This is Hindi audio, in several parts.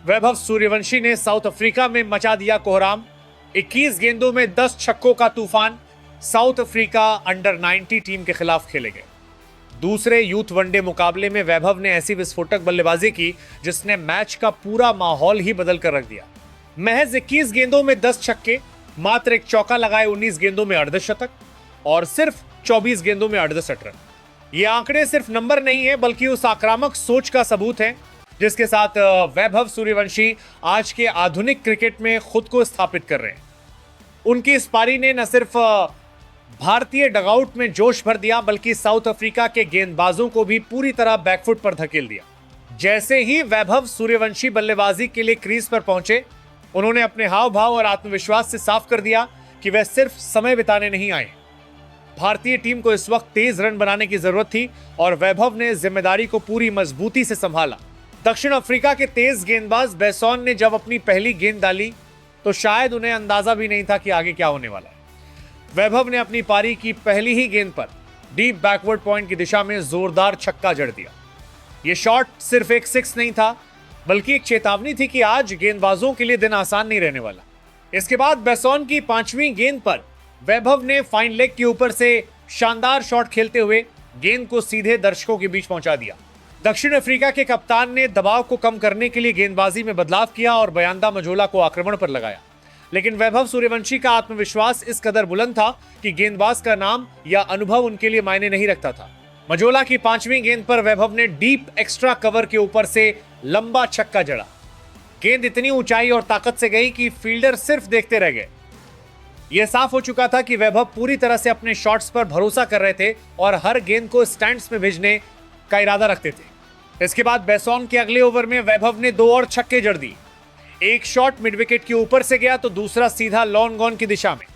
वैभव सूर्यवंशी ने साउथ अफ्रीका में मचा दिया कोहराम। 21 गेंदों में 10 छक्कों का तूफान। साउथ अफ्रीका अंडर 90 टीम के खिलाफ खेले गए दूसरे यूथ वनडे मुकाबले में वैभव ने ऐसी विस्फोटक बल्लेबाजी की जिसने मैच का पूरा माहौल ही बदल कर रख दिया। महज 21 गेंदों में 10 छक्के, मात्र एक चौका लगाए 19 गेंदों में अर्धशतक और सिर्फ 24 गेंदों में 68 रन। ये आंकड़े सिर्फ नंबर नहीं है बल्कि उस आक्रामक सोच का सबूत है जिसके साथ वैभव सूर्यवंशी आज के आधुनिक क्रिकेट में खुद को स्थापित कर रहे हैं। उनकी इस पारी ने न सिर्फ भारतीय डगआउट में जोश भर दिया बल्कि साउथ अफ्रीका के गेंदबाजों को भी पूरी तरह बैकफुट पर धकेल दिया। जैसे ही वैभव सूर्यवंशी बल्लेबाजी के लिए क्रीज पर पहुंचे, उन्होंने अपने हाव भाव और आत्मविश्वास से साफ कर दिया कि वह सिर्फ समय बिताने नहीं आए। भारतीय टीम को इस वक्त तेज रन बनाने की जरूरत थी और वैभव ने जिम्मेदारी को पूरी मजबूती से संभाला। दक्षिण अफ्रीका के तेज गेंदबाज बेसॉन ने जब अपनी पहली गेंद डाली तो शायद उन्हें अंदाजा भी नहीं था कि आगे क्या होने वाला है। वैभव ने अपनी पारी की पहली ही गेंद पर डीप बैकवर्ड पॉइंट की दिशा में जोरदार छक्का जड़ दिया। यह शॉट सिर्फ एक सिक्स नहीं था बल्कि एक चेतावनी थी कि आज गेंदबाजों के लिए दिन आसान नहीं रहने वाला। इसके बाद बेसॉन की 5वीं गेंद पर वैभव ने फाइन लेग के ऊपर से शानदार शॉट खेलते हुए गेंद को सीधे दर्शकों के बीच पहुंचा दिया। दक्षिण अफ्रीका के कप्तान ने दबाव को कम करने के लिए गेंदबाजी में बदलाव किया और बयांदा मजोला को आक्रमण पर लगाया, लेकिन वैभव सूर्यवंशी का आत्मविश्वास इस कदर बुलंद था कि गेंदबाज का नाम या अनुभव उनके लिए मायने नहीं रखता था। मजोला की 5वीं गेंद पर वैभव ने डीप एक्स्ट्रा कवर के ऊपर से लंबा छक्का जड़ा। गेंद इतनी ऊंचाई और ताकत से गई कि फील्डर सिर्फ देखते रह गए। यह साफ हो चुका था कि वैभव पूरी तरह से अपने शॉट्स पर भरोसा कर रहे थे और हर गेंद को स्टैंड्स में भेजने का इरादा रखते थे। इसके बाद बेसॉन के अगले ओवर में वैभव ने 2 और छक्के जड़ दिए। एक शॉट मिड विकेट के ऊपर से गया तो दूसरा सीधा लॉन्ग ऑन की दिशा में।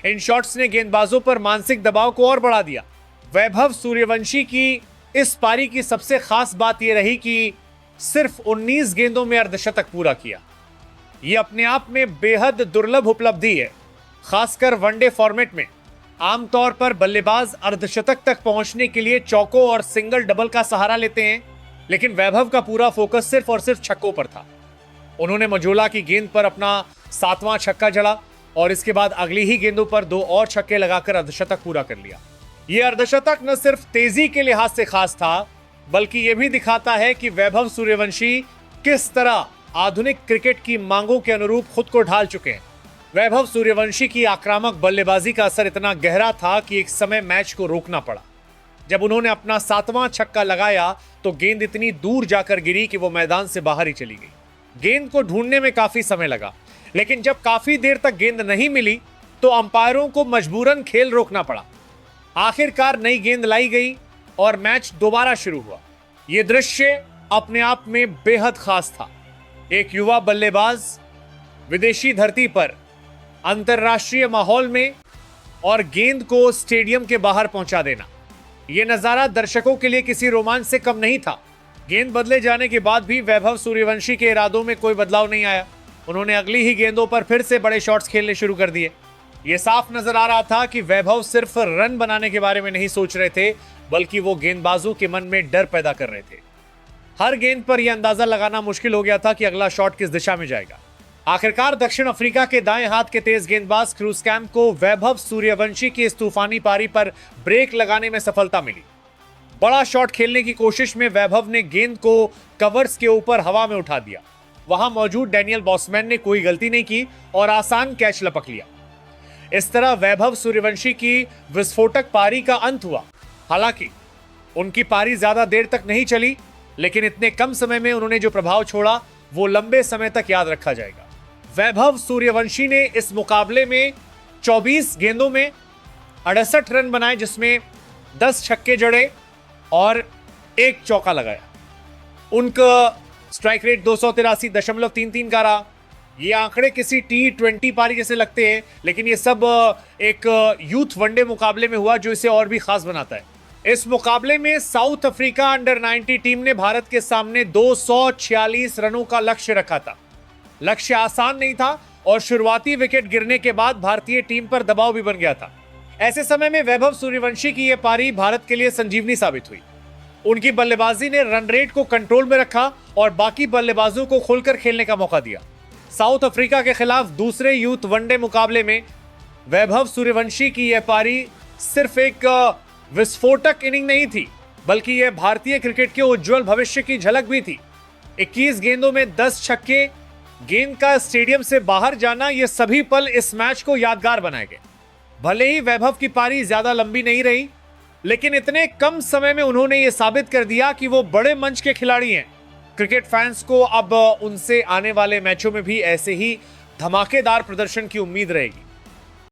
इन शॉट्स ने गेंदबाजों पर मानसिक दबाव को और बढ़ा दिया। वैभव सूर्यवंशी की इस पारी की सबसे खास बात यह रही कि सिर्फ 19 गेंदों में अर्धशतक पूरा किया। यह अपने आप में बेहद दुर्लभ उपलब्धि है, खासकर वनडे फॉर्मेट में। आमतौर पर बल्लेबाज अर्धशतक तक पहुंचने के लिए चौकों और सिंगल डबल का सहारा लेते हैं, लेकिन वैभव का पूरा फोकस सिर्फ और सिर्फ छक्कों पर था। उन्होंने मजोला की गेंद पर अपना 7वां छक्का जड़ा और इसके बाद अगली ही गेंदों पर 2 और छक्के लगाकर अर्धशतक पूरा कर लिया। यह अर्धशतक न सिर्फ तेजी के लिहाज से खास था बल्कि यह भी दिखाता है कि वैभव सूर्यवंशी किस तरह आधुनिक क्रिकेट की मांगों के अनुरूप खुद को ढाल चुके हैं। वैभव सूर्यवंशी की आक्रामक बल्लेबाजी का असर इतना गहरा था कि एक समय मैच को रोकना पड़ा। जब उन्होंने अपना 7वां छक्का लगाया तो गेंद इतनी दूर जाकर गिरी कि वो मैदान से बाहर ही चली गई। गेंद को ढूंढने में काफी समय लगा, लेकिन जब काफी देर तक गेंद नहीं मिली तो अंपायरों को मजबूरन खेल रोकना पड़ा। आखिरकार नई गेंद लाई गई और मैच दोबारा शुरू हुआ। यह दृश्य अपने आप में बेहद खास था। एक युवा बल्लेबाज विदेशी धरती पर अंतरराष्ट्रीय माहौल में और गेंद को स्टेडियम के बाहर पहुंचा देना, यह नजारा दर्शकों के लिए किसी रोमांच से कम नहीं था। गेंद बदले जाने के बाद भी वैभव सूर्यवंशी के इरादों में कोई बदलाव नहीं आया। उन्होंने अगली ही गेंदों पर फिर से बड़े शॉट्स खेलने शुरू कर दिए। यह साफ नजर आ रहा था कि वैभव सिर्फ रन बनाने के बारे में नहीं सोच रहे थे बल्कि वो गेंदबाजों के मन में डर पैदा कर रहे थे। हर गेंद पर यह अंदाजा लगाना मुश्किल हो गया था कि अगला शॉट किस दिशा में जाएगा। आखिरकार दक्षिण अफ्रीका के दाएं हाथ के तेज गेंदबाज क्रूजकैम्प को वैभव सूर्यवंशी की इस तूफानी पारी पर ब्रेक लगाने में सफलता मिली। बड़ा शॉट खेलने की कोशिश में वैभव ने गेंद को कवर्स के ऊपर हवा में उठा दिया। वहां मौजूद डैनियल बॉसमैन ने कोई गलती नहीं की और आसान कैच लपक लिया। इस तरह वैभव सूर्यवंशी की विस्फोटक पारी का अंत हुआ। हालांकि उनकी पारी ज्यादा देर तक नहीं चली, लेकिन इतने कम समय में उन्होंने जो प्रभाव छोड़ा वो लंबे समय तक याद रखा जाएगा। वैभव सूर्यवंशी ने इस मुकाबले में 24 गेंदों में 68 रन बनाए, जिसमें 10 छक्के जड़े और 1 चौका लगाया। उनका स्ट्राइक रेट 283.33 का रहा। ये आंकड़े किसी T20 पारी जैसे लगते हैं, लेकिन ये सब एक यूथ वनडे मुकाबले में हुआ जो इसे और भी खास बनाता है। इस मुकाबले में साउथ अफ्रीका अंडर 90 टीम ने भारत के सामने 246 रनों का लक्ष्य रखा था। लक्ष्य आसान नहीं था और शुरुआती विकेट गिरने के बाद भारतीय टीम पर दबाव भी बन गया था। ऐसे समय में वैभव सूर्यवंशी की यह पारी भारत के लिए संजीवनी साबित हुई। उनकी बल्लेबाजी ने रन रेट को कंट्रोल में रखा और बाकी बल्लेबाजों को खुलकर खेलने का मौका दिया। साउथ अफ्रीका के खिलाफ दूसरे यूथ वनडे मुकाबले में वैभव सूर्यवंशी की यह पारी सिर्फ एक विस्फोटक इनिंग नहीं थी, बल्कि यह भारतीय क्रिकेट के उज्जवल भविष्य की झलक भी थी। 21 गेंदों में 10 छक्के, गेंद का स्टेडियम से बाहर जाना, ये सभी पल इस मैच को यादगार बनाए गए। भले ही वैभव की पारी ज्यादा लंबी नहीं रही, लेकिन इतने कम समय में उन्होंने ये साबित कर दिया कि वो बड़े मंच के खिलाड़ी हैं। क्रिकेट फैंस को अब उनसे आने वाले मैचों में भी ऐसे ही धमाकेदार प्रदर्शन की उम्मीद रहेगी।